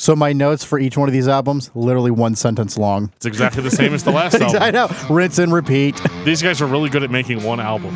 So my notes for each one of these albums, literally one sentence long. It's exactly the same as the last album. I know. Rinse and repeat. These guys are really good at making one album.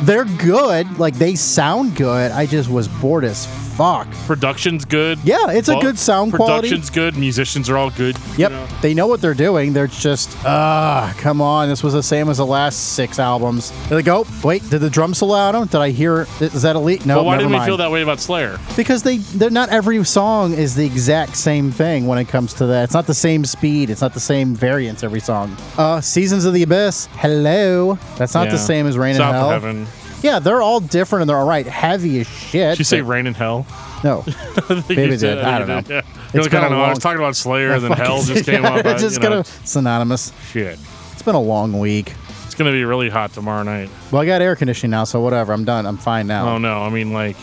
They're good. Like, they sound good. I just was bored as fuck. Production's good. Yeah, it's a good sound quality. Production's good. Musicians are all good. Yep. They know what they're doing. They're just, come on. This was the same as the last 6 albums. They're like, oh, wait, did the drum solo out? Did I hear, is that Elite? No, Well, why never didn't we mind. feel that way about Slayer? Because they're not every song is the exact same thing when it comes to that. It's not the same speed. It's not the same variance every song. Seasons of the Abyss. Hello. That's not the same as Rain in South Hell. of Heaven. Yeah, they're all different and they're all right. Heavy as shit. Did you say Rain in Hell? No. Maybe did. I don't know. Yeah. It's I don't know. I was talking about Slayer and then Hell just came up. It's just kind of synonymous. Shit. It's been a long week. It's going to be really hot tomorrow night. Well, I got air conditioning now, so whatever. I'm done. I'm fine now. Oh, no. I mean, like,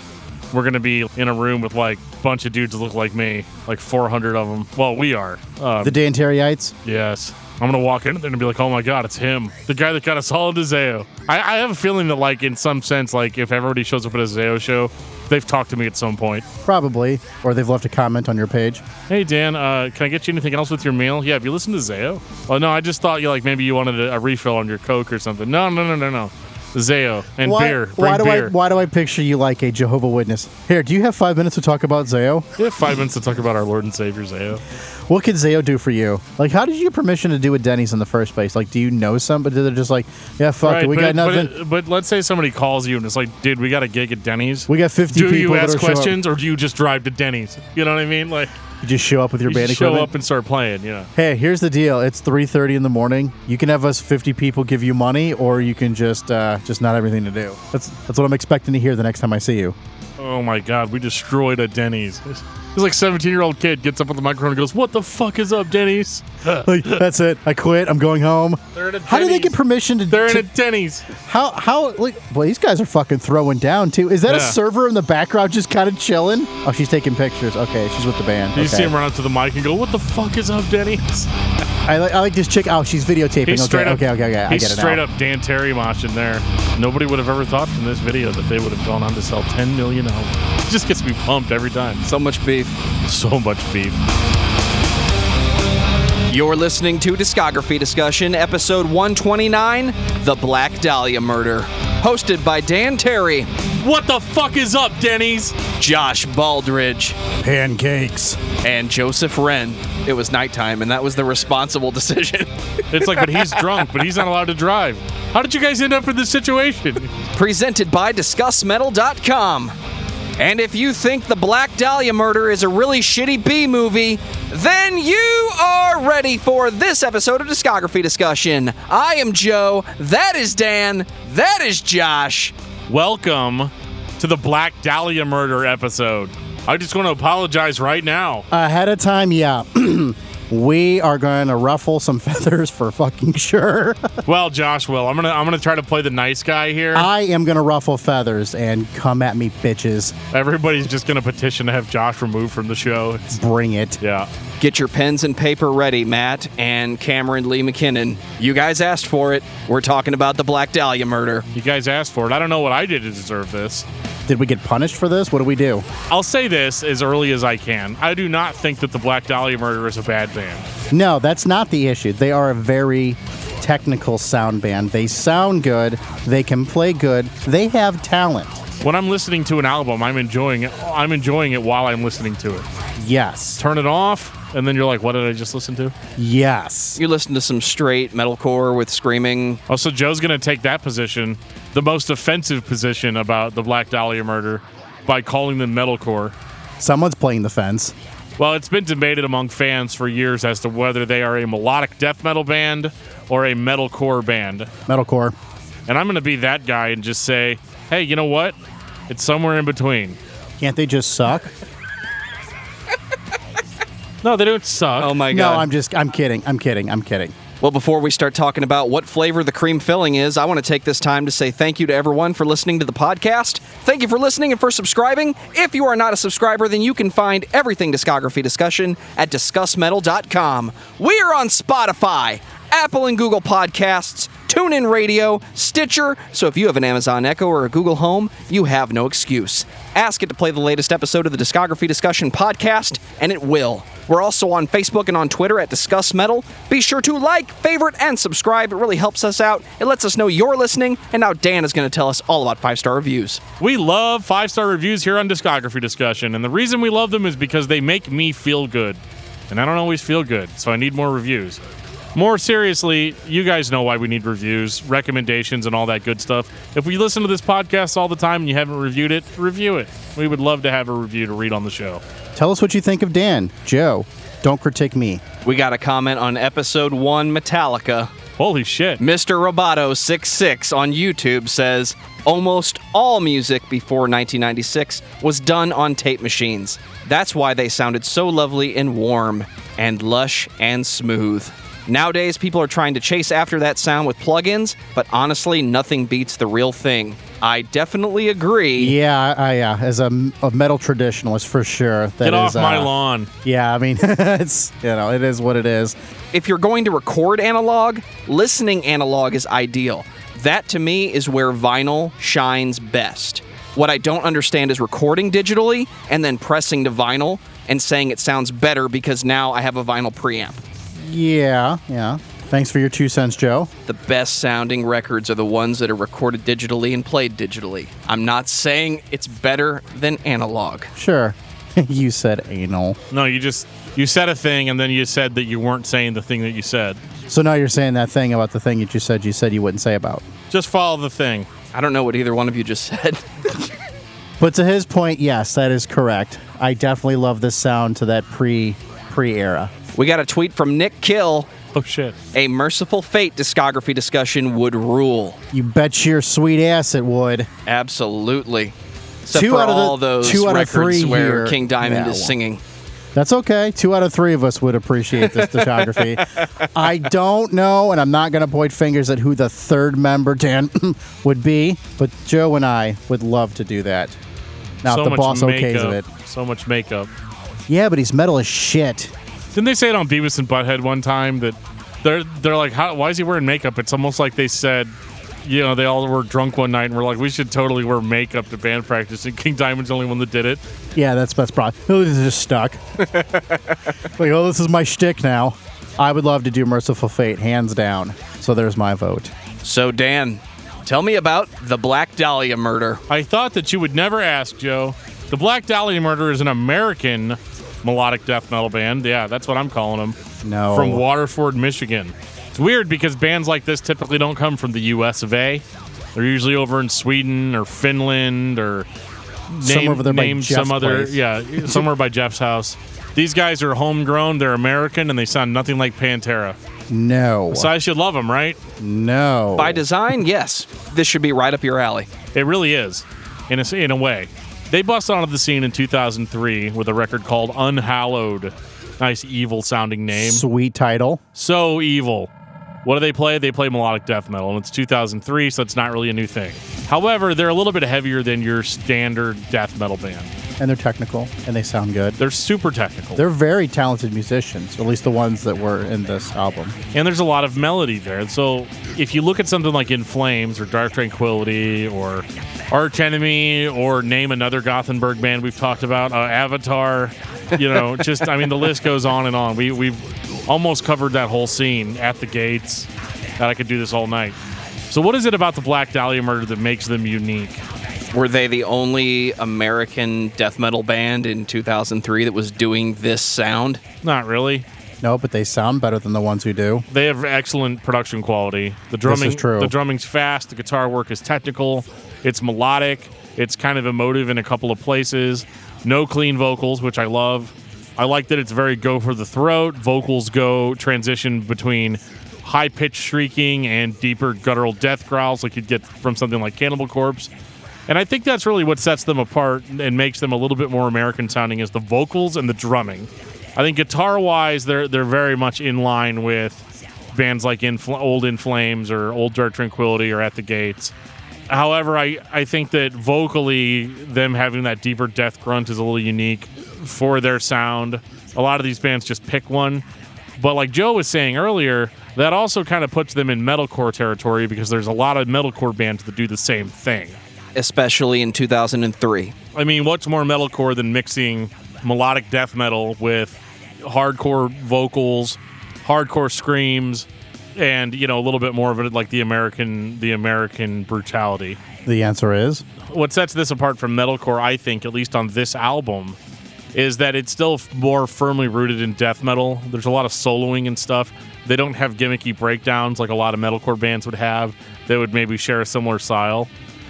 we're going to be in a room with, like, a bunch of dudes that look like me. Like 400 of them. Well, we are. The Dantariites? Yes. I'm going to walk in there and be like, oh, my God, it's him. The guy that got us all into Zao. I have a feeling that, like, in some sense, like, if everybody shows up at a Zao show, they've talked to me at some point. Probably. Or they've left a comment on your page. Hey, Dan, can I get you anything else with your meal? Yeah, have you listened to Zao? Well, no, I just thought maybe you wanted a refill on your Coke or something. No. Zao and beer. Why do I picture you like a Jehovah's Witness? Here, do you have 5 minutes to talk about Zao? We have 5 minutes to talk about our Lord and Savior Zao. What could Zao do for you? Like, how did you get permission to do a Denny's in the first place? Like, do you know somebody? They're just like, yeah, fuck it, we got nothing. But let's say somebody calls you and it's like, dude, we got a gig at Denny's. We got 50 people. Do you ask questions or do you just drive to Denny's? You know what I mean? Like, you just show up with your band equipment? equipment? Show up and start playing, yeah. Hey, here's the deal. It's 3:30 in the morning. You can have us 50 people give you money, or you can just not everything to do. That's what I'm expecting to hear the next time I see you. Oh my God, we destroyed a Denny's. This like 17-year-old kid gets up on the microphone and goes, "What the fuck is up, Denny's?" Like, that's it. I quit. I'm going home. How do they get permission to? They're in a Denny's. How? Like, well, these guys are fucking throwing down too. Is that a server in the background just kind of chilling? Oh, she's taking pictures. Okay, she's with the band. You see him run up to the mic and go, "What the fuck is up, Denny's?" I like this chick. Oh, she's videotaping. He's straight up, okay. I get it now. He's straight up Dan Terry moshing there. Nobody would have ever thought from this video that they would have gone on to sell 10 million albums. It just gets me pumped every time. So much beef. So much beef. You're listening to Discography Discussion, episode 129, The Black Dahlia Murder. Hosted by Dan Terry. What the fuck is up, Denny's? Josh Baldridge. Pancakes. And Joseph Wren. It was nighttime, and that was the responsible decision. It's like, but he's drunk, but he's not allowed to drive. How did you guys end up in this situation? Presented by discussmetal.com. And if you think The Black Dahlia Murder is a really shitty B-movie, then you are ready for this episode of Discography Discussion. I am Joe, that is Dan, that is Josh. Welcome to the Black Dahlia Murder episode. I just want to apologize right now. Ahead of time, yeah. We are going to ruffle some feathers for fucking sure. Well, Josh will. I'm gonna try to play the nice guy here. I am going to ruffle feathers and come at me, bitches. Everybody's just going to petition to have Josh removed from the show. Bring it. Yeah. Get your pens and paper ready, Matt and Cameron Lee McKinnon. You guys asked for it. We're talking about the Black Dahlia Murder. You guys asked for it. I don't know what I did to deserve this. Did we get punished for this? What do we do? I'll say this as early as I can. I do not think that the Black Dahlia Murder is a bad band. No, that's not the issue. They are a very technical sound band. They sound good. They can play good. They have talent. When I'm listening to an album, I'm enjoying it. I'm enjoying it while I'm listening to it. Yes. Turn it off, and then you're like, what did I just listen to? Yes. You listen to some straight metalcore with screaming. Oh, so Joe's going to take that position, the most offensive position about the Black Dahlia Murder, by calling them metalcore. Someone's playing the fence. Well, it's been debated among fans for years as to whether they are a melodic death metal band or a metalcore band. Metalcore. And I'm going to be that guy and just say, hey, you know what? It's somewhere in between. Can't they just suck? No, they don't suck. Oh my God. No, I'm kidding. Well, before we start talking about what flavor the cream filling is, I want to take this time to say thank you to everyone for listening to the podcast. Thank you for listening and for subscribing. If you are not a subscriber, then you can find everything Discography Discussion at discussmetal.com. We are on Spotify, Apple and Google Podcasts, TuneIn Radio, Stitcher, so if you have an Amazon Echo or a Google Home, you have no excuse. Ask it to play the latest episode of the Discography Discussion podcast, and it will. We're also on Facebook and on Twitter at Discuss Metal. Be sure to like, favorite, and subscribe. It really helps us out. It lets us know you're listening, and now Dan is going to tell us all about 5-star reviews. We love 5-star reviews here on Discography Discussion, and the reason we love them is because they make me feel good. And I don't always feel good, so I need more reviews. More seriously, you guys know why we need reviews, recommendations, and all that good stuff. If we listen to this podcast all the time and you haven't reviewed it, review it. We would love to have a review to read on the show. Tell us what you think of Dan. Joe, don't critique me. We got a comment on episode 1 Metallica. Holy shit. Mr. Roboto66 on YouTube says, almost all music before 1996 was done on tape machines. That's why they sounded so lovely and warm and lush and smooth. Nowadays, people are trying to chase after that sound with plugins, but honestly, nothing beats the real thing. I definitely agree. Yeah, as a metal traditionalist, for sure. Get off my lawn. Yeah, I mean, it's, it is what it is. If you're going to record analog, listening analog is ideal. That, to me, is where vinyl shines best. What I don't understand is recording digitally and then pressing to vinyl and saying it sounds better because now I have a vinyl preamp. Yeah. Thanks for your 2 cents, Joe. The best sounding records are the ones that are recorded digitally and played digitally. I'm not saying it's better than analog. Sure. You said anal. No, you said a thing, and then you said that you weren't saying the thing that you said. So now you're saying that thing about the thing that you said you wouldn't say about. Just follow the thing. I don't know what either one of you just said. But to his point, yes, that is correct. I definitely love this sound to that pre-era. We got a tweet from Nick Kill. Oh, shit. A Merciful Fate discography discussion would rule. You bet your sweet ass it would. Absolutely. Except 2 for out of all those 2 out of 3 records where here. King Diamond Yeah, is singing. That's okay. 2 out of 3 of us would appreciate this discography. I don't know, and I'm not going to point fingers at who the third member, Dan, would be, but Joe and I would love to do that. Now, So if the much boss okays of it. So much makeup. Yeah, but he's metal as shit. Didn't they say it on Beavis and Butthead one time that they're like, why is he wearing makeup? It's almost like they said, they all were drunk one night and we're like, we should totally wear makeup to band practice, and King Diamond's the only one that did it. Yeah, that's probably. Oh, this is just stuck. This is my shtick now. I would love to do Merciful Fate, hands down. So there's my vote. So, Dan, tell me about the Black Dahlia Murder. I thought that you would never ask, Joe. The Black Dahlia Murder is an American melodic death metal band. Yeah, that's what I'm calling them. No. From Waterford, Michigan. It's weird because bands like this typically don't come from the US of A. They're usually over in Sweden or Finland or Somewhere over there by name Jeff's some other place. yeah, somewhere by Jeff's house. These guys are homegrown, they're American, and they sound nothing like Pantera. No. So I should love them, right? No. By design, yes. This should be right up your alley. It really is, in a way. They busted onto the scene in 2003 with a record called Unhallowed. Nice evil-sounding name. Sweet title. So evil. What do they play? They play melodic death metal, and it's 2003, so it's not really a new thing. However, they're a little bit heavier than your standard death metal band. And they're technical, and they sound good. They're super technical. They're very talented musicians, at least the ones that were in this album. And there's a lot of melody there. So if you look at something like In Flames or Dark Tranquillity or Arch Enemy or name another Gothenburg band we've talked about, Avatar, the list goes on and on. We've almost covered that whole scene at the gates, that I could do this all night. So what is it about the Black Dahlia Murder that makes them unique? Were they the only American death metal band in 2003 that was doing this sound? Not really. No, but they sound better than the ones who do. They have excellent production quality. The drumming, This is true. The drumming's fast. The guitar work is technical. It's melodic. It's kind of emotive in a couple of places. No clean vocals, which I love. I like that it's very go for the throat. Vocals transition between high-pitched shrieking and deeper guttural death growls like you'd get from something like Cannibal Corpse. And I think that's really what sets them apart and makes them a little bit more American sounding is the vocals and the drumming. I think guitar-wise, they're very much in line with bands like old In Flames or Old Dark Tranquillity or At the Gates. However, I think that vocally, them having that deeper death grunt is a little unique for their sound. A lot of these bands just pick one. But like Joe was saying earlier, that also kind of puts them in metalcore territory because there's a lot of metalcore bands that do the same thing. Especially in 2003. I mean, what's more metalcore than mixing melodic death metal with hardcore vocals, hardcore screams, and, you know, a little bit more of it like the American brutality? The answer is? What sets this apart from metalcore, I think, at least on this album, is that it's still more firmly rooted in death metal. There's a lot of soloing and stuff. They don't have gimmicky breakdowns like a lot of metalcore bands would have. They would maybe share a similar style.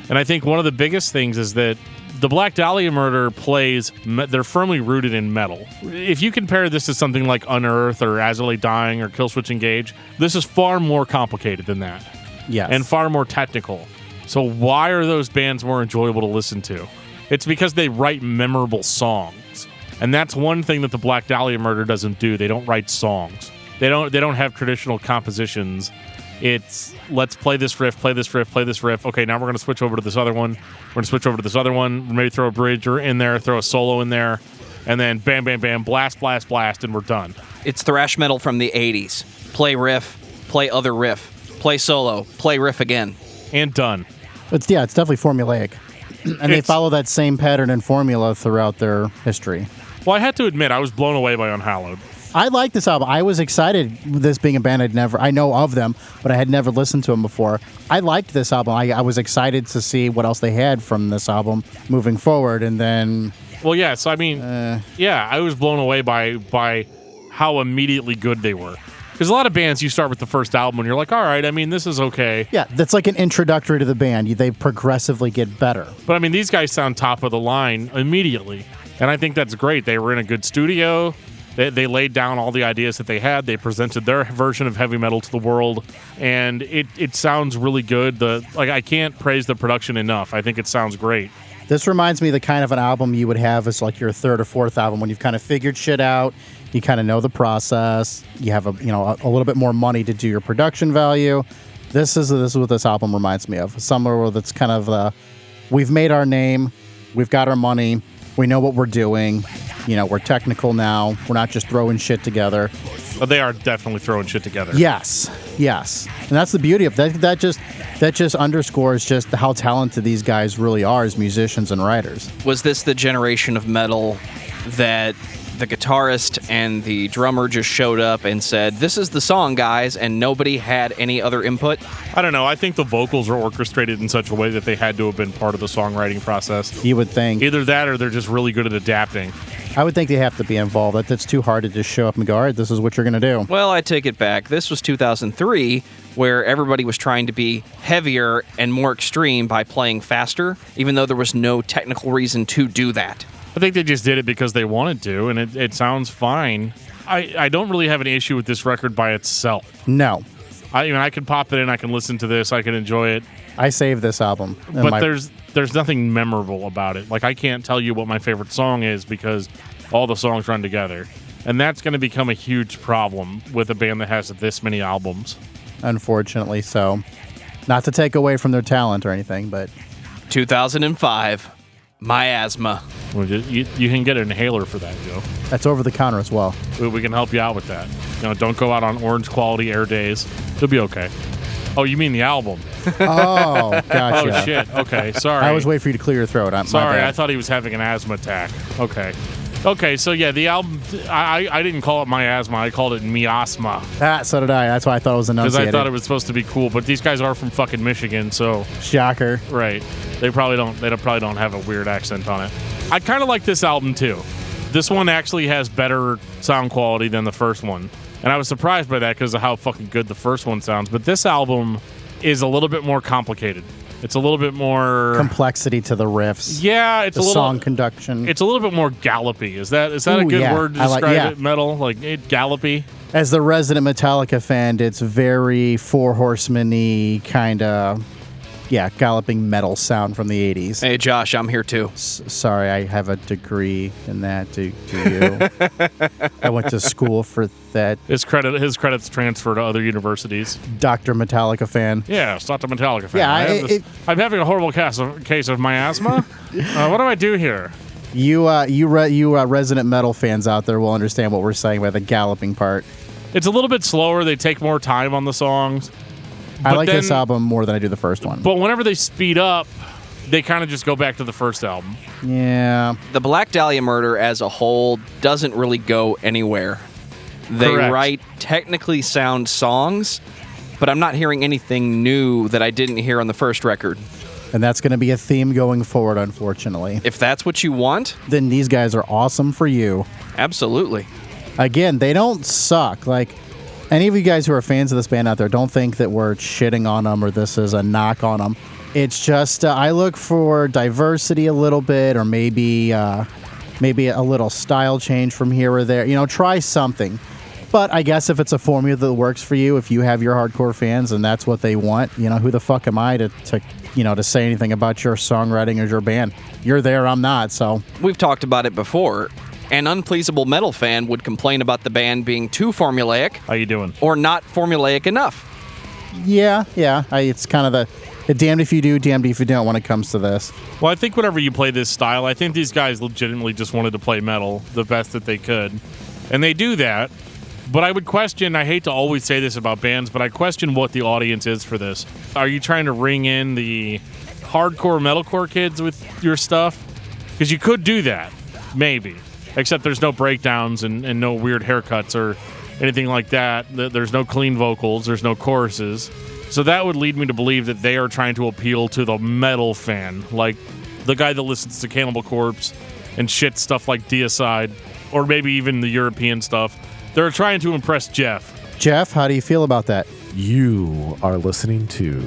And I think one of the biggest things is that the Black Dahlia Murder plays, they're firmly rooted in metal. If you compare this to something like Unearth or As I Lay Dying or Killswitch Engage, this is far more complicated than that. Yes. And far more technical. So why are those bands more enjoyable to listen to? It's because they write memorable songs. And that's one thing that the Black Dahlia Murder doesn't do. They don't write songs. They don't have traditional compositions. It's let's play this riff, play this riff, play this riff. Okay, now we're going to switch over to this other one. We're going to switch over to this other one. Maybe throw a bridge in there, throw a solo in there, and then bam, bam, bam, blast, blast, blast, and we're done. It's thrash metal from the 80s. Play riff, play other riff, play solo, play riff again. And done. It's definitely formulaic. And they follow that same pattern and formula throughout their history. Well, I had to admit, I was blown away by Unhallowed. I like this album. I was excited, this being a band I know of them, but I had never listened to them before. I liked this album. I was excited to see what else they had from this album moving forward, and then... Well, yeah, so I mean, I was blown away by how immediately good they were. Because a lot of bands, you start with the first album and you're like, all right, I mean, this is okay. Yeah, that's like an introductory to the band. They progressively get better. But I mean, these guys sound top of the line immediately. And I think that's great. They were in a good studio. They laid down all the ideas that they had. They presented their version of heavy metal to the world, and it sounds really good. I can't praise the production enough. I think it sounds great. This reminds me of the kind of an album you would have as like your third or fourth album when you've kind of figured shit out. You kind of know the process. You have a little bit more money to do your production value. This is what this album reminds me of. Somewhere that's kind of we've made our name, we've got our money, we know what we're doing. We're technical now. We're not just throwing shit together. But they are definitely throwing shit together. Yes. And that's the beauty of that. That just underscores just how talented these guys really are as musicians and writers. Was this the generation of metal that the guitarist and the drummer just showed up and said, this is the song, guys, and nobody had any other input? I don't know. I think the vocals are orchestrated in such a way that they had to have been part of the songwriting process. You would think. Either that or they're just really good at adapting. I would think they have to be involved. That's too hard to just show up and go, all right, this is what you're going to do. Well, I take it back. This was 2003, where everybody was trying to be heavier and more extreme by playing faster, even though there was no technical reason to do that. I think they just did it because they wanted to, and it sounds fine. I don't really have an issue with this record by itself. No. I can pop it in, I can listen to this, I can enjoy it. I saved this album. But there's nothing memorable about it. Like, I can't tell you what my favorite song is because all the songs run together. And that's going to become a huge problem with a band that has this many albums. Unfortunately so. Not to take away from their talent or anything, but... 2005, Miasma. Well, you can get an inhaler for that, Joe. That's over the counter as well. We can help you out with that. Don't go out on orange quality air days. You'll be okay. Oh, you mean the album? Oh, gotcha. Oh, shit. Okay, sorry. I was waiting for you to clear your throat. Sorry, I thought he was having an asthma attack. Okay, so yeah, the album, I didn't call it Miasma, I called it Miasma. So did I. That's why I thought it was enunciated. Because I thought it was supposed to be cool, but these guys are from fucking Michigan, so... Shocker. Right. They probably don't have a weird accent on it. I kind of like this album, too. This one actually has better sound quality than the first one. And I was surprised by that because of how fucking good the first one sounds. But this album is a little bit more complicated. It's a little bit more... complexity to the riffs. Yeah, it's a little... song conduction. It's a little bit more gallopy. Is that a good word to describe it, metal? Like, gallopy? As the resident Metallica fan, it's very Four Horsemen-y kind of... Yeah, galloping metal sound from the 80s. Hey, Josh, I'm here too. Sorry, I have a degree in that. Do you? I went to school for that. His credits transfer to other universities. Dr. Metallica fan. Yeah, it's Dr. Metallica fan. Yeah, I'm having a horrible case of miasma. What do I do here? You resident metal fans out there will understand what we're saying by the galloping part. It's a little bit slower. They take more time on the songs. I like this album more than I do the first one. But whenever they speed up, they kind of just go back to the first album. Yeah. The Black Dahlia Murder as a whole doesn't really go anywhere. They Correct. write technically sound songs, but I'm not hearing anything new that I didn't hear on the first record. And that's going to be a theme going forward, unfortunately. If that's what you want, Then these guys are awesome for you. absolutely. Again, they don't suck. Like, any of you guys who are fans of this band out there, don't think that we're shitting on them or this is a knock on them. It's just, I look for diversity a little bit, or maybe a little style change from here or there. Try something. But I guess if it's a formula that works for you, if you have your hardcore fans and that's what they want, who the fuck am I to say anything about your songwriting or your band? You're there, I'm not, so. We've talked about it before. An unpleasable metal fan would complain about the band being too formulaic How you doing? or not formulaic enough. Yeah. It's kind of the damned if you do, damned if you don't when it comes to this. Well, I think whenever you play this style, I think these guys legitimately just wanted to play metal the best that they could. And they do that. But I would question, I hate to always say this about bands, but I question what the audience is for this. Are you trying to ring in the hardcore metalcore kids with your stuff? Because you could do that, maybe. Except there's no breakdowns and no weird haircuts or anything like that. There's no clean vocals. There's no choruses. So that would lead me to believe that they are trying to appeal to the metal fan, like the guy that listens to Cannibal Corpse and shit stuff like Deicide, or maybe even the European stuff. They're trying to impress Jeff. Jeff, how do you feel about that? You are listening to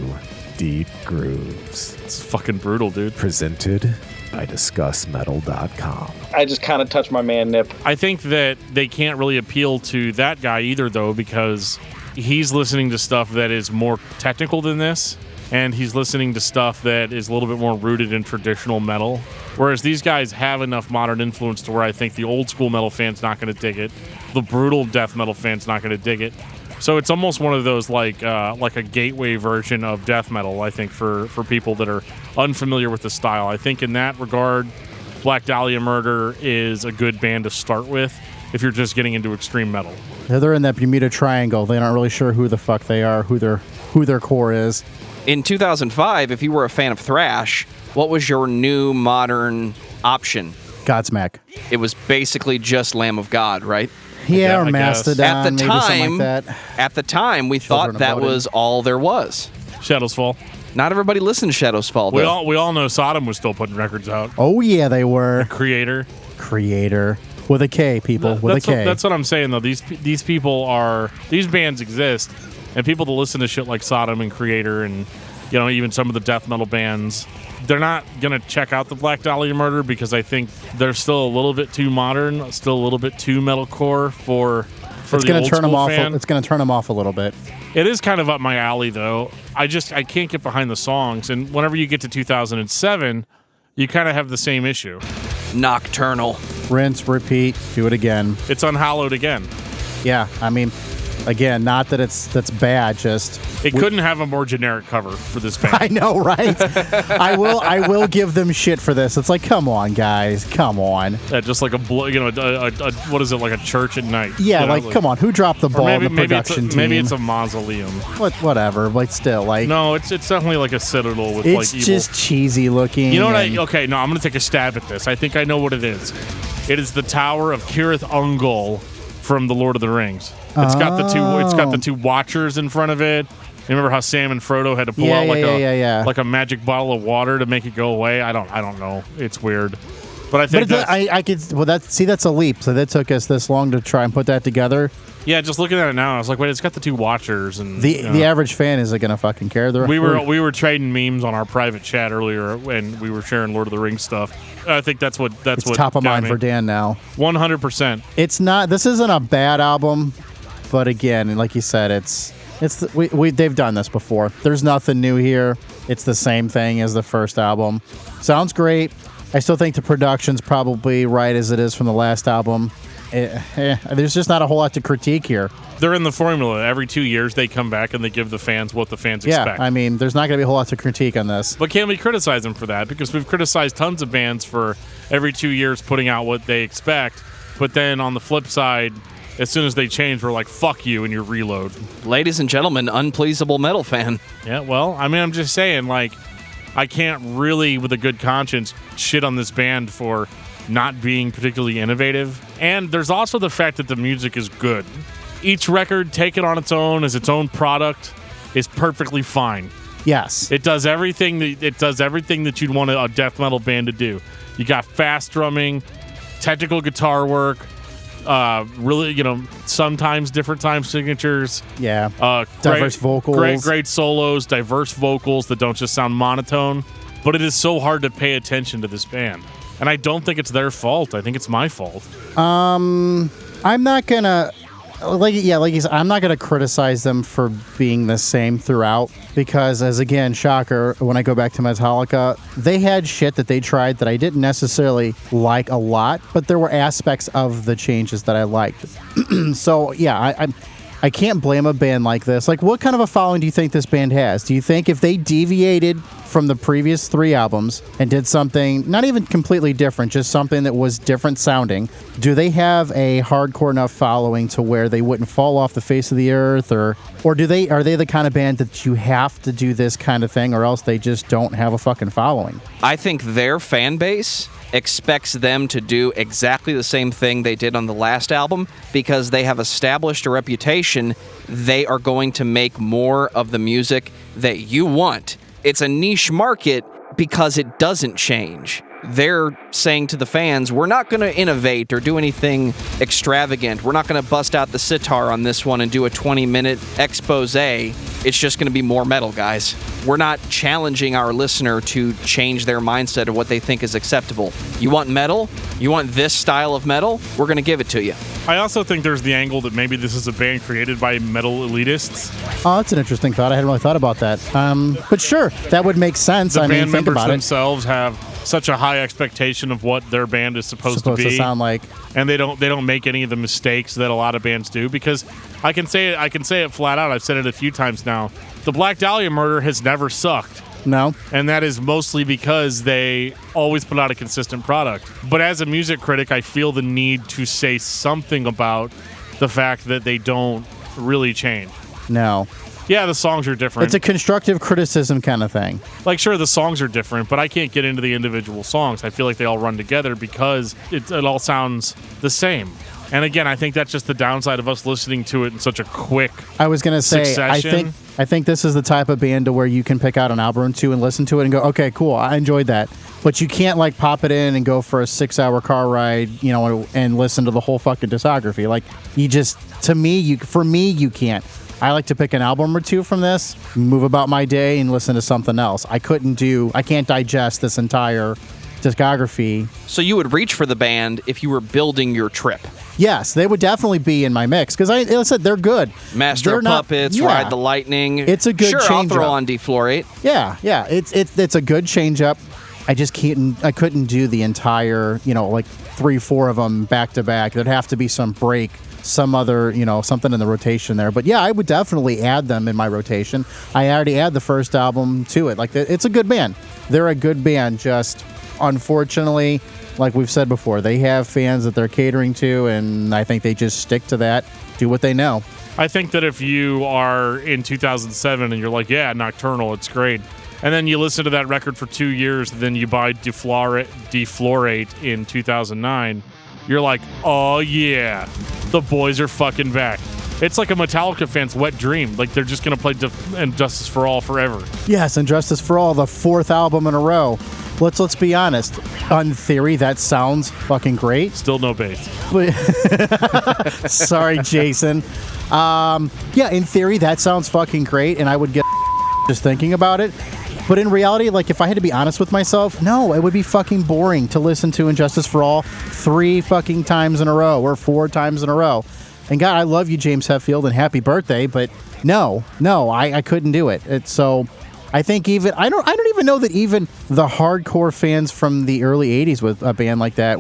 Deep Grooves, It's fucking brutal, dude. presented by discussmetal.com. I just kind of touched my man nip. I think that they can't really appeal to that guy either, though, because he's listening to stuff that is more technical than this, and he's listening to stuff that is a little bit more rooted in traditional metal. Whereas these guys have enough modern influence to where I think the old school metal fan's not going to dig it. The brutal death metal fan's not going to dig it. So it's almost one of those like a gateway version of death metal, I think, for people that are unfamiliar with the style. I think in that regard, Black Dahlia Murder is a good band to start with if you're just getting into extreme metal. They're in that Bermuda Triangle. They're not really sure who the fuck they are, who their core is. In 2005, if you were a fan of thrash, what was your new modern option? Godsmack. It was basically just Lamb of God, right? Yeah, or I guess. Mastodon, At the maybe time, something like that. At the time, we Children thought of that Bodom. was all there was. Shadows Fall. Not everybody listened to Shadows Fall, though. We all know Sodom was still putting records out. Oh, yeah, they were. Creator. With a K, people. With a K. That's what I'm saying, though. These bands exist, and people that listen to shit like Sodom and Creator and, even some of the death metal bands, they're not going to check out the Black Dahlia Murder because I think they're still a little bit too modern, still a little bit too metalcore for it's the going old to turn them school off. fan. It's going to turn them off a little bit. It is kind of up my alley, though. I can't get behind the songs, and whenever you get to 2007, you kind of have the same issue. Nocturnal. Rinse, repeat, do it again. It's unhallowed again. Yeah, I mean, again, not that that's bad, just It couldn't have a more generic cover for this band. I know, right? I will give them shit for this. It's like, come on, guys, come on. Just like what is it, like a church at night? Yeah, come on, who dropped the ball in the production team? Maybe it's a mausoleum. Whatever, still, No, it's definitely like a citadel with it's evil. just cheesy looking. You know what? I'm gonna take a stab at this. I think I know what it is. It is the Tower of Cirith Ungol from The Lord of the Rings. It's got the two Watchers in front of it. Remember how Sam and Frodo had to pull out like a magic bottle of water to make it go away? I don't know. It's weird. But I think that's a leap. So that took us this long to try and put that together. Yeah, just looking at it now, I was like, wait, it's got the two Watchers, and the average fan isn't gonna fucking care. We were trading memes on our private chat earlier, and we were sharing Lord of the Rings stuff. I think that's what top of mind me. for Dan now. 100%. It's not. This isn't a bad album, but again, like you said, they've done this before. There's nothing new here. It's the same thing as the first album. Sounds great. I still think the production's probably right as it is from the last album. There's just not a whole lot to critique here. They're in the formula. Every 2 years, they come back and they give the fans what the fans expect. Yeah, I mean, there's not going to be a whole lot to critique on this. But can we criticize them for that? Because we've criticized tons of bands for every 2 years putting out what they expect. But then on the flip side, as soon as they changed, we're like, fuck you, and you reload. Ladies and gentlemen, unpleasable metal fan. Yeah, well, I mean, I'm just saying, like, I can't really, with a good conscience, shit on this band for not being particularly innovative. And there's also the fact that the music is good. Each record, taken on its own as its own product, is perfectly fine. Yes. It does everything that you'd want a death metal band to do. You got fast drumming, technical guitar work, really, sometimes different time signatures. Yeah. Diverse vocals. Great solos, diverse vocals that don't just sound monotone. But it is so hard to pay attention to this band. And I don't think it's their fault. I think it's my fault. I'm not gonna I'm not gonna criticize them for being the same throughout, because as again, shocker, when I go back to Metallica, they had shit that they tried that I didn't necessarily like a lot, but there were aspects of the changes that I liked. So yeah, I can't blame a band like this. Like, what kind of a following do you think this band has? Do you think if they deviated from the previous 3 albums and did something not even completely different, just something that was different sounding, do they have a hardcore enough following to where they wouldn't fall off the face of the earth, or are they the kind of band that you have to do this kind of thing or else they just don't have a fucking following? I think their fan base expects them to do exactly the same thing they did on the last album, because they have established a reputation. They are going to make more of the music that you want. It's a niche market because it doesn't change. They're saying to the fans, we're not going to innovate or do anything extravagant. We're not going to bust out the sitar on this one and do a 20-minute expose. It's just going to be more metal, guys. We're not challenging our listener to change their mindset of what they think is acceptable. You want metal? You want this style of metal? We're going to give it to you. I also think there's the angle that maybe this is a band created by metal elitists. Oh, that's an interesting thought. I hadn't really thought about that. But sure, that would make sense. The band think members about themselves have such a high expectation of what their band is supposed to be, sound like, and they don't make any of the mistakes that a lot of bands do. Because I can say it flat out. I've said it a few times now. The Black Dahlia Murder has never sucked. No. And that is mostly because they always put out a consistent product. But as a music critic, I feel the need to say something about the fact that they don't really change. No. Yeah, the songs are different. It's a constructive criticism kind of thing. Like, sure, the songs are different, but I can't get into the individual songs. I feel like they all run together because it all sounds the same. And again, I think that's just the downside of us listening to it in such a quick I was going to say, succession. I think this is the type of band to where you can pick out an album or two and listen to it and go, okay, cool, I enjoyed that. But you can't, like, pop it in and go for a 6-hour car ride, and listen to the whole fucking discography. Like, you just, for me, you can't. I like to pick an album or two from this, move about my day, and listen to something else. I can't digest this entire discography. So you would reach for the band if you were building your trip. Yes, they would definitely be in my mix, because I said they're good. Master of Puppets, Ride the Lightning. It's a good sure, change I'll throw up. on Deflorate. Yeah, it's a good change up. I just couldn't do the entire, 3-4 of them back to back. There'd have to be some break, some other, something in the rotation there. But yeah, I would definitely add them in my rotation. I already add the first album to it. Like, it's a good band. They're a good band, just unfortunately, like we've said before, they have fans that they're catering to, and I think they just stick to that, do what they know. I think that if you are in 2007 and you're like, yeah, Nocturnal, it's great, and then you listen to that record for 2 years, and then you buy Deflorate in 2009, you're like, oh yeah, the boys are fucking back. It's like a Metallica fan's wet dream. Like, they're just going to play Justice for All forever. Yes, and Justice for All, the 4th album in a row. Let's be honest. On theory, that sounds fucking great. Still no bass. Sorry, Jason. Yeah, in theory, that sounds fucking great, and I would get just thinking about it. But in reality, like, if I had to be honest with myself, no, it would be fucking boring to listen to Injustice for All 3 fucking times in a row or 4 times in a row. And God, I love you, James Hetfield, and happy birthday, but no, I couldn't do it. So I think I don't even know that even the hardcore fans from the early 80s with a band like that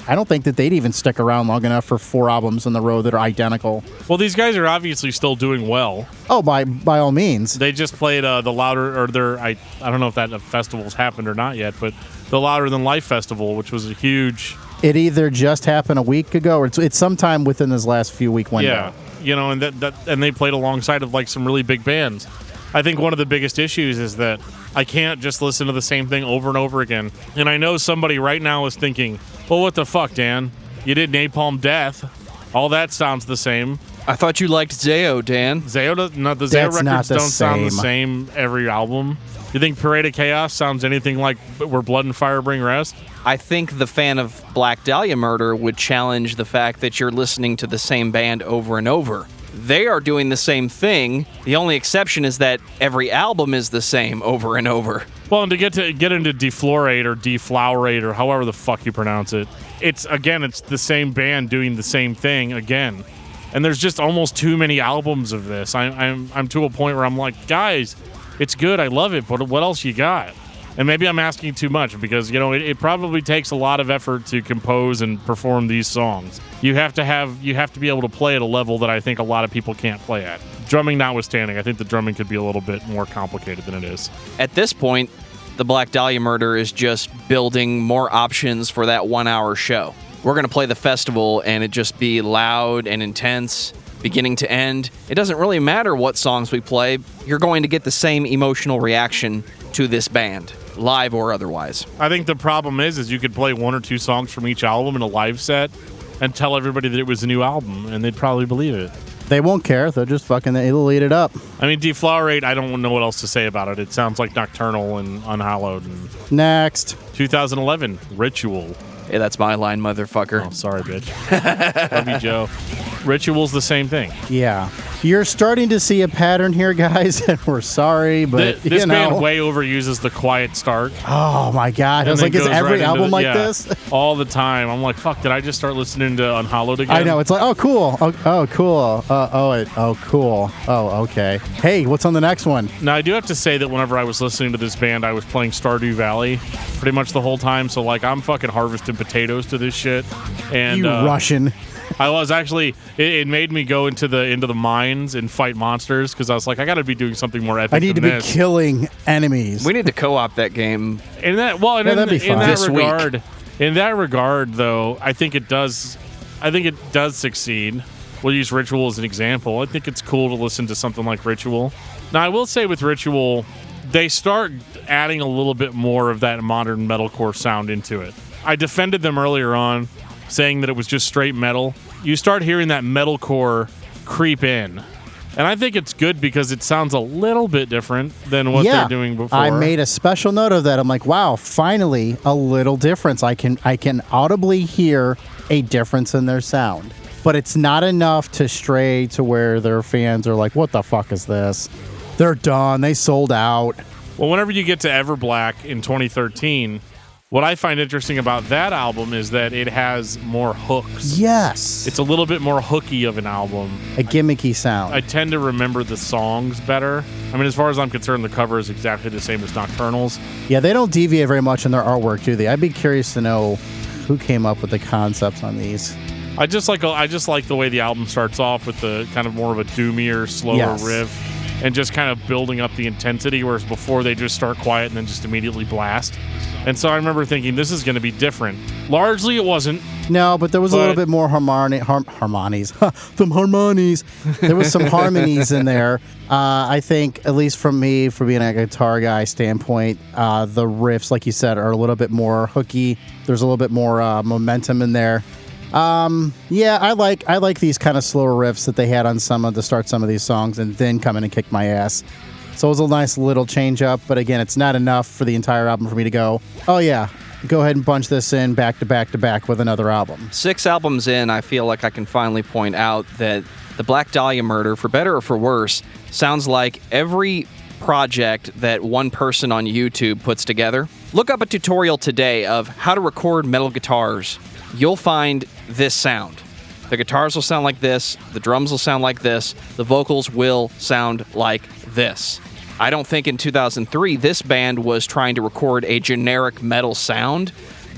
I don't think that they'd even stick around long enough for 4 albums in the row that are identical. Well, these guys are obviously still doing well. Oh, by all means. They just played the Louder, or I don't know if that festival's happened or not yet, but the Louder Than Life Festival, which was a huge It either just happened a week ago or it's sometime within this last few week window. Yeah, you know, and and they played alongside of like some really big bands. I think one of the biggest issues is that I can't just listen to the same thing over and over again. And I know somebody right now is thinking, well, what the fuck, Dan? You did Napalm Death. All that sounds the same. I thought you liked Zayo, Dan. The Zayo That's not records the don't sound the same. same every album. You think Parade of Chaos sounds anything like Where Blood and Fire Bring Rest? I think the fan of Black Dahlia Murder would challenge the fact that you're listening to the same band over and over. They are doing the same thing. The only exception is that every album is the same over and over. Well, and to get into Deflorate or Deflowerate or however the fuck you pronounce it, it's the same band doing the same thing again. And there's just almost too many albums of this. I'm to a point where I'm like, guys, it's good, I love it, but what else you got? And maybe I'm asking too much because, you know, it probably takes a lot of effort to compose and perform these songs. You have to be able to play at a level that I think a lot of people can't play at. Drumming notwithstanding, I think the drumming could be a little bit more complicated than it is. At this point, the Black Dahlia Murder is just building more options for that 1 hour show. We're going to play the festival and it just be loud and intense, beginning to end. It doesn't really matter what songs we play. You're going to get the same emotional reaction to this band, live or otherwise. I think the problem is you could play one or two songs from each album in a live set and tell everybody that it was a new album, and they'd probably believe it. They won't care. They'll just it'll eat it up. I mean, Deflowerate, I don't know what else to say about it. It sounds like Nocturnal and Unhallowed. And Next. 2011, Ritual. Hey, that's my line, motherfucker. Oh, sorry, bitch. Love you, Joe. Ritual's the same thing. Yeah. You're starting to see a pattern here, guys, and we're sorry, but This you know. band way overuses the quiet start. Oh my God! I was And like, then is goes every right album into like this? all the time. I'm like, fuck, did I just start listening to Unhallowed again? I know. It's like, oh, cool. Oh, cool. Cool. Oh, okay. Hey, what's on the next one? Now, I do have to say that whenever I was listening to this band, I was playing Stardew Valley pretty much the whole time. So, like, I'm fucking harvesting potatoes to this shit. And You Russian. I was actually. It made me go into the mines and fight monsters because I was like, I got to be doing something more epic. I need to than be this. killing enemies. We need to co-op that game. In that, well, and that'd be fun. This week. In that regard, though, I think it does succeed. We'll use Ritual as an example. I think it's cool to listen to something like Ritual. Now, I will say with Ritual, they start adding a little bit more of that modern metalcore sound into it. I defended them earlier on, saying that it was just straight metal. You start hearing that metalcore creep in. And I think it's good because it sounds a little bit different than what they're doing before. I made a special note of that. I'm like, wow, finally a little difference. I can audibly hear a difference in their sound. But it's not enough to stray to where their fans are like, what the fuck is this? They're done. They sold out. Well, whenever you get to Everblack in 2013, what I find interesting about that album is that it has more hooks. Yes. It's a little bit more hooky of an album. A gimmicky sound. I tend to remember the songs better. I mean, as far as I'm concerned, the cover is exactly the same as Nocturnal's. Yeah, they don't deviate very much in their artwork, do they? I'd be curious to know who came up with the concepts on these. I just like the way the album starts off with the kind of more of a doomier, slower riff and just kind of building up the intensity, whereas before they just start quiet and then just immediately blast. And so I remember thinking, this is going to be different. Largely, it wasn't. No, but there was a little bit more harmonies. Some harmonies. There was some harmonies in there. I think, at least from me, for being a guitar guy standpoint, the riffs, like you said, are a little bit more hooky. There's a little bit more momentum in there. Yeah, I like these kind of slower riffs that they had on to start some of these songs, and then come in and kick my ass. So it was a nice little change up, but again, it's not enough for the entire album for me to go, oh yeah, go ahead and bunch this in back to back to back with another album. 6 albums in, I feel like I can finally point out that the Black Dahlia Murder, for better or for worse, sounds like every project that one person on YouTube puts together. Look up a tutorial today of how to record metal guitars. You'll find this sound. The guitars will sound like this, the drums will sound like this, the vocals will sound like this. I don't think in 2003 this band was trying to record a generic metal sound,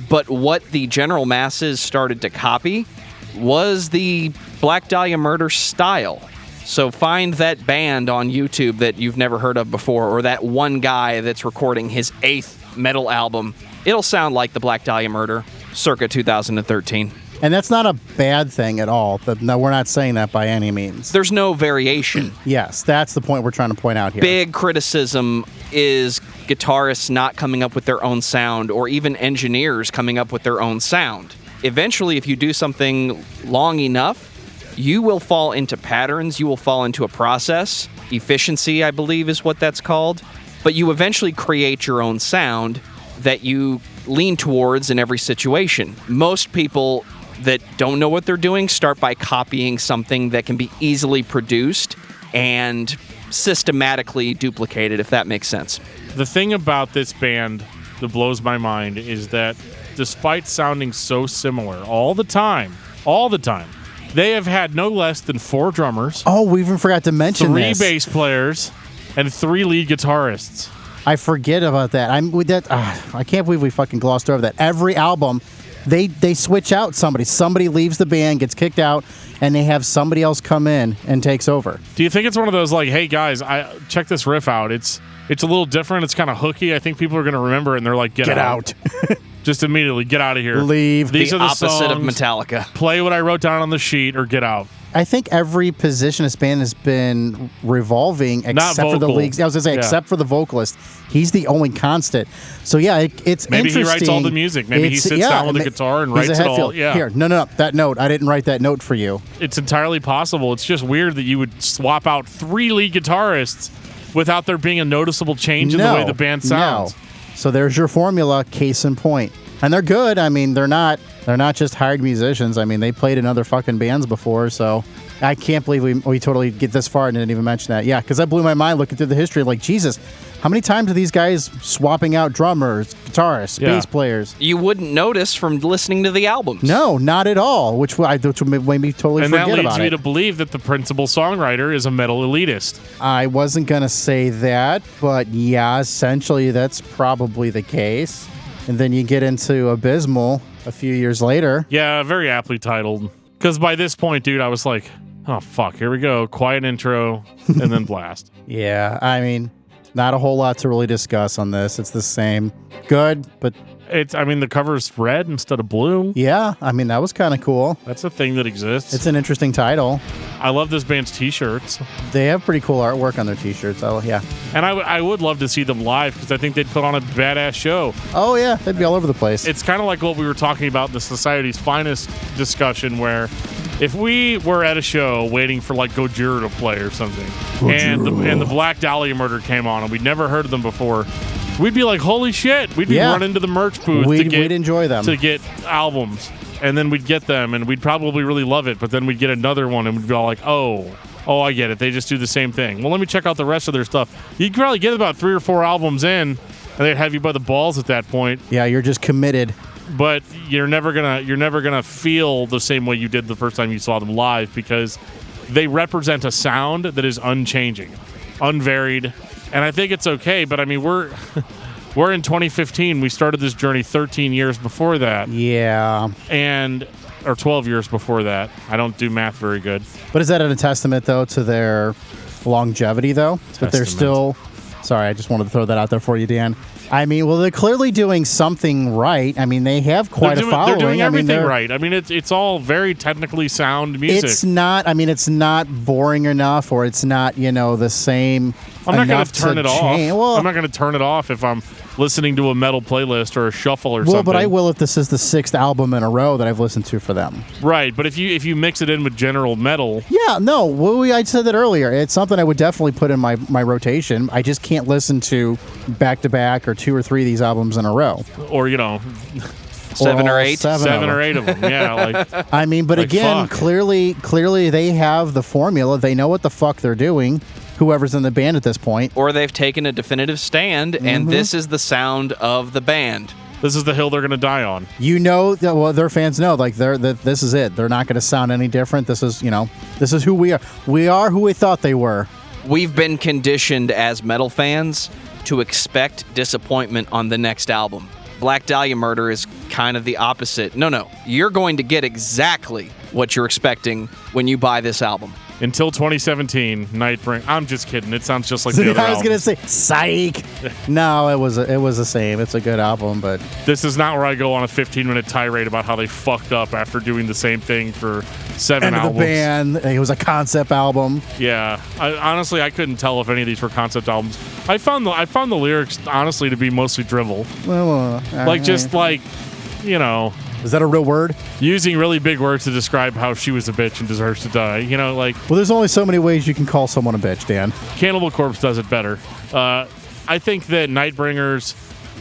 but what the general masses started to copy was the Black Dahlia Murder style. So find that band on YouTube that you've never heard of before, or that one guy that's recording his 8th metal album. It'll sound like the Black Dahlia Murder. circa 2013. And that's not a bad thing at all. No, we're not saying that by any means. There's no variation. Yes, that's the point we're trying to point out here. Big criticism is guitarists not coming up with their own sound, or even engineers coming up with their own sound. Eventually, if you do something long enough, you will fall into patterns, you will fall into a process. Efficiency, I believe, is what that's called. But you eventually create your own sound that you lean towards in every situation. Most people that don't know what they're doing start by copying something that can be easily produced and systematically duplicated, if that makes sense. The thing about this band that blows my mind is that despite sounding so similar all the time, they have had no less than 4 drummers. Oh, we even forgot to mention 3 this. bass players and 3 lead guitarists. I forget about that. I can't believe we fucking glossed over that. Every album, they switch out somebody. Somebody leaves the band, gets kicked out, and they have somebody else come in and takes over. Do you think it's one of those like, hey guys, check this riff out. It's a little different. It's kind of hooky. I think people are going to remember it, and they're like, get out. Just immediately get out of here. Leave. These the are the opposite songs. of Metallica. Play what I wrote down on the sheet or get out. I think every position this band has been revolving except for the leads. I was going to say, except for the vocalist. He's the only constant. So, yeah, it's Maybe interesting. he writes all the music. Maybe he sits down with the guitar and writes it all. Yeah. Here, no, that note. I didn't write that note for you. It's entirely possible. It's just weird that you would swap out 3 lead guitarists without there being a noticeable change in the way the band sounds. No. So there's your formula, case in point. And they're good. I mean, they're not just hired musicians. I mean, they played in other fucking bands before, so I can't believe we totally get this far and didn't even mention that. Yeah, because that blew my mind looking through the history. Like, Jesus, how many times are these guys swapping out drummers, guitarists, bass players? You wouldn't notice from listening to the albums. No, not at all, which made me totally and forget about it. And that leads me to believe that the principal songwriter is a metal elitist. I wasn't going to say that, but yeah, essentially that's probably the case. And then you get into Abysmal a few years later. Yeah, very aptly titled. Because by this point, dude, I was like, oh, fuck, here we go. Quiet intro, and then blast. Yeah, I mean, not a whole lot to really discuss on this. It's the same. Good, but... the cover's red instead of blue. Yeah, I mean, that was kind of cool. That's a thing that exists. It's an interesting title. I love this band's t-shirts. They have pretty cool artwork on their t-shirts. Oh, yeah. And I would love to see them live because I think they'd put on a badass show. Oh, yeah. They'd be all over the place. It's kind of like what we were talking about in the Society's Finest discussion where if we were at a show waiting for like Gojira to play or something and the Black Dahlia Murder came on and we'd never heard of them before, we'd be like, holy shit. We'd be running to the merch booth we'd enjoy them. To get albums. And then we'd get them, and we'd probably really love it. But then we'd get another one, and we'd be all like, oh, I get it. They just do the same thing. Well, let me check out the rest of their stuff. You could probably get about 3 or 4 albums in, and they'd have you by the balls at that point. Yeah, you're just committed. But you're never gonna feel the same way you did the first time you saw them live because they represent a sound that is unchanging, unvaried, and I think it's okay. But I mean, we're in 2015. We started this journey 13 years before that. Yeah. Or 12 years before that. I don't do math very good. But is that a testament, though, to their longevity, though? That they're still... Sorry, I just wanted to throw that out there for you, Dan. I mean, well, they're clearly doing something right. I mean, they have quite a following. They're doing everything right. I mean, it's all very technically sound music. It's not boring enough, or it's not, the same. I'm not going to turn it off. Well, I'm not going to turn it off if I'm listening to a metal playlist or a shuffle or something. Well, but I will if this is the 6th album in a row that I've listened to for them. Right, but if you mix it in with general metal... Yeah, no, I said that earlier. It's something I would definitely put in my rotation. I just can't listen to back-to-back or 2 or 3 of these albums in a row. Or, 7 or 8? 7 or 8 of them, yeah. Like, I mean, but like, again, fuck. clearly they have the formula. They know what the fuck they're doing. Whoever's in the band at this point. Or they've taken a definitive stand, and this is the sound of the band. This is the hill they're going to die on. Their fans know, like, this is it. They're not going to sound any different. This is who we are. We are who we thought they were. We've been conditioned as metal fans to expect disappointment on the next album. Black Dahlia Murder is kind of the opposite. No, you're going to get exactly what you're expecting when you buy this album. Until 2017, Nightbringer. I'm just kidding. It sounds just like the other I was albums. gonna say psych. No, it was the same. It's a good album, but This is not where I go on a 15-minute tirade about how they fucked up after doing the same thing for 7 end of albums. the band. It was a concept album. Yeah, honestly, I couldn't tell if any of these were concept albums. I found the lyrics honestly to be mostly drivel, Is that a real word? using really big words to describe how she was a bitch and deserves to die. Well, there's only so many ways you can call someone a bitch, Dan. Cannibal Corpse does it better. I think that Nightbringers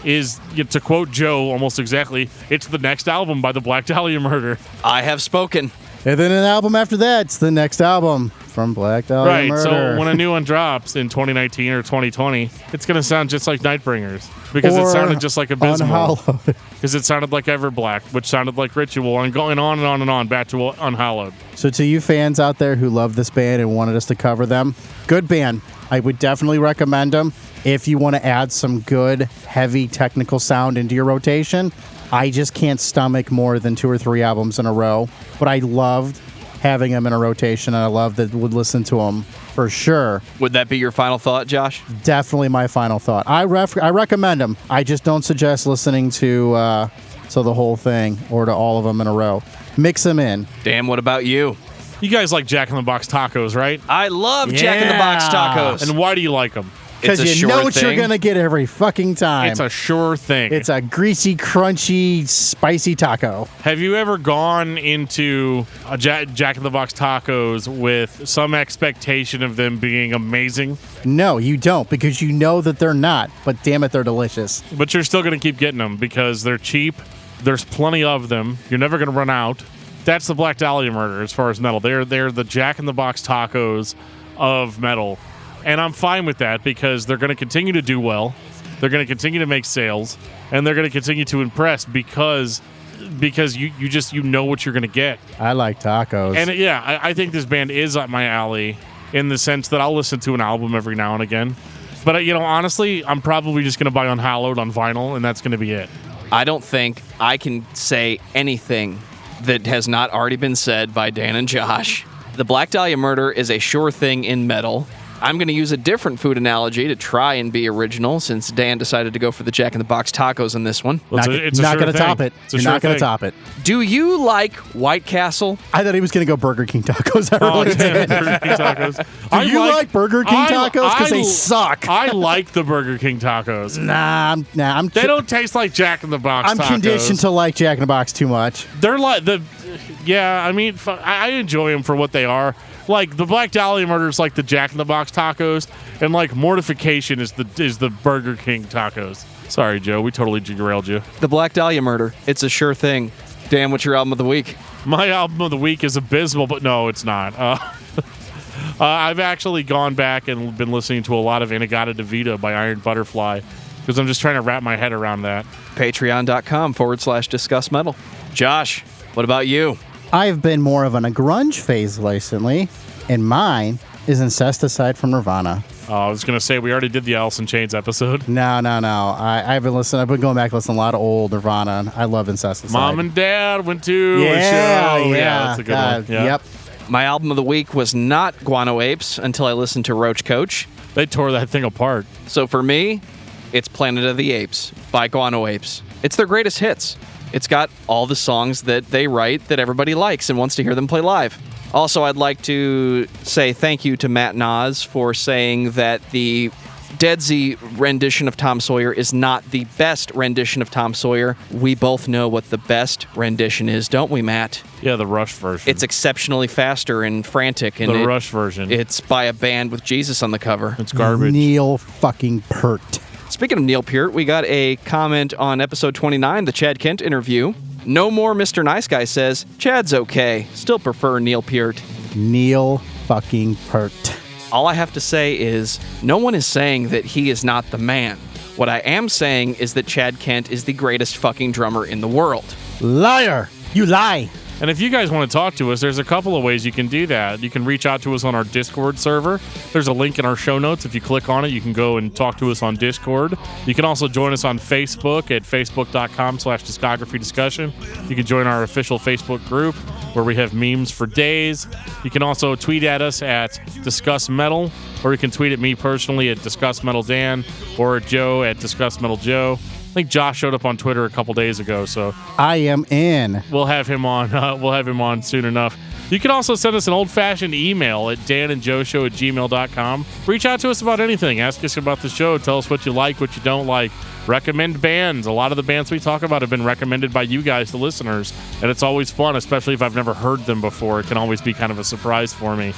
is, to quote Joe almost exactly, it's the next album by the Black Dahlia Murder. I have spoken. And then an album after that, it's the next album from Black Dahlia Murder. So when a new one drops in 2019 or 2020, it's going to sound just like Nightbringers because it Or sounded just like Abysmal. Unhallowed. Because it sounded like Everblack, which sounded like Ritual, and going on and on and on back to Unhallowed. So to you fans out there who love this band and wanted us to cover them, good band. I would definitely recommend them. If you want to add some good, heavy technical sound into your rotation, I just can't stomach more than 2 or 3 albums in a row. But I loved having them in a rotation, and I loved that would listen to them for sure. Would that be your final thought, Josh? Definitely my final thought. I recommend them. I just don't suggest listening to the whole thing or to all of them in a row. Mix them in. Dan, what about you? You guys like Jack in the Box tacos, right? I love Jack in the Box tacos. And why do you like them? Because It's a you know sure what you're thing. going to get every fucking time. It's a sure thing. It's a greasy, crunchy, spicy taco. Have you ever gone into a Jack in the Box tacos with some expectation of them being amazing, No, you don't, because you know that they're not. But damn it, they're delicious. but you're still going to keep getting them because they're cheap? There's plenty of them. You're never going to run out. That's the Black Dahlia Murder as far as metal. They're the Jack in the Box tacos of metal. And I'm fine with that because they're going to continue to do well. They're going to continue to make sales, and they're going to continue to impress because you know what you're going to get. I like tacos. And I think this band is up my alley in the sense that I'll listen to an album every now and again. But honestly, I'm probably just going to buy Unhallowed on vinyl, and that's going to be it. I don't think I can say anything that has not already been said by Dan and Josh. The Black Dahlia Murder is a sure thing in metal. I'm going to use a different food analogy to try and be original since Dan decided to go for the Jack in the Box tacos in this one. Well, Not going to top it. You're not going to top it. Do you like White Castle? I thought he was going to go Burger King tacos. I Oh, really did. Burger King tacos. Do you like Burger King tacos? Because they suck. I like the Burger King tacos. They They don't taste like Jack in the Box I'm tacos. conditioned to like Jack in the Box too much. They're like I enjoy them for what they are. Like the Black Dahlia Murder is like the Jack in the Box tacos, and like Mortification is the Burger King tacos. Sorry, Joe, we totally derailed you. The Black Dahlia Murder. It's a sure thing. Dan, what's your album of the week? My album of the week is Abysmal, but no, it's not. I've actually gone back and been listening to a lot of In-A-Gadda-Da-Vida by Iron Butterfly because I'm just trying to wrap my head around that. Patreon.com/discussmetal. Josh, what about you? I've been more of in a grunge phase recently, and mine is Incesticide from Nirvana. I was going to say, we already did the Alice in Chains episode. No. I've been listening. I've been going back listening to a lot of old Nirvana. And I love Incesticide. Mom and Dad went to a show. Yeah, That's a good one. Yeah. Yep. My album of the week was not Guano Apes until I listened to Roach Coach. They tore that thing apart. So for me, it's Planet of the Apes by Guano Apes. It's their greatest hits. It's got all the songs that they write that everybody likes and wants to hear them play live. Also, I'd like to say thank you to Matt Nas for saying that the Dead Z rendition of Tom Sawyer is not the best rendition of Tom Sawyer. We both know what the best rendition is, don't we, Matt? Yeah, the Rush version. It's exceptionally faster and frantic. And the Rush version. It's by a band with Jesus on the cover. It's garbage. Neil fucking Peart. Speaking of Neil Peart, we got a comment on episode 29, the Chad Kent interview. No More Mr. Nice Guy says, Chad's okay. Still prefer Neil Peart. Neil fucking Peart. All I have to say is, no one is saying that he is not the man. What I am saying is that Chad Kent is the greatest fucking drummer in the world. Liar! You lie! And if you guys want to talk to us, there's a couple of ways you can do that. You can reach out to us on our Discord server. There's a link in our show notes. If you click on it, you can go and talk to us on Discord. You can also join us on Facebook at facebook.com/discography discussion. You can join our official Facebook group where we have memes for days. You can also tweet at us at Discuss Metal, or you can tweet at me personally at Discuss Metal Dan, or at Joe at Discuss Metal Joe. I think Josh showed up on Twitter a couple days ago, so I am in. we'll have him on. We'll have him on soon enough. You can also send us an old-fashioned email at danandjoeshow@gmail.com. Reach out to us about anything. Ask us about the show. Tell us what you like, what you don't like. Recommend bands. A lot of the bands we talk about have been recommended by you guys, the listeners, and it's always fun, especially if I've never heard them before. It can always be kind of a surprise for me.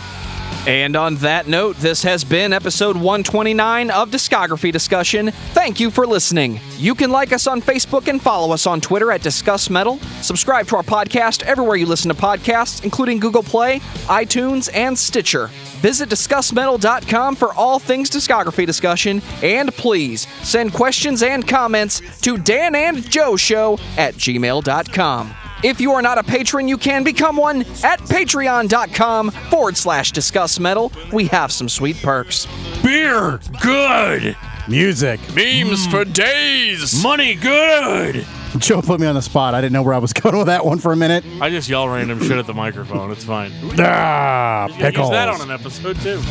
And on that note, this has been episode 129 of Discography Discussion. Thank you for listening. You can like us on Facebook and follow us on Twitter at Discuss Metal. Subscribe to our podcast everywhere you listen to podcasts, including Google Play, iTunes, and Stitcher. Visit discussmetal.com for all things discography discussion, and please send questions and comments to danandjoeshow@gmail.com. If you are not a patron, you can become one at patreon.com/discussmetal. We have some sweet perks. Beer, good. Music. Memes for days. Money, good. Joe put me on the spot. I didn't know where I was going with that one for a minute. I just yell random shit at the microphone. It's fine. Ah, Use pickles. that on an episode, too.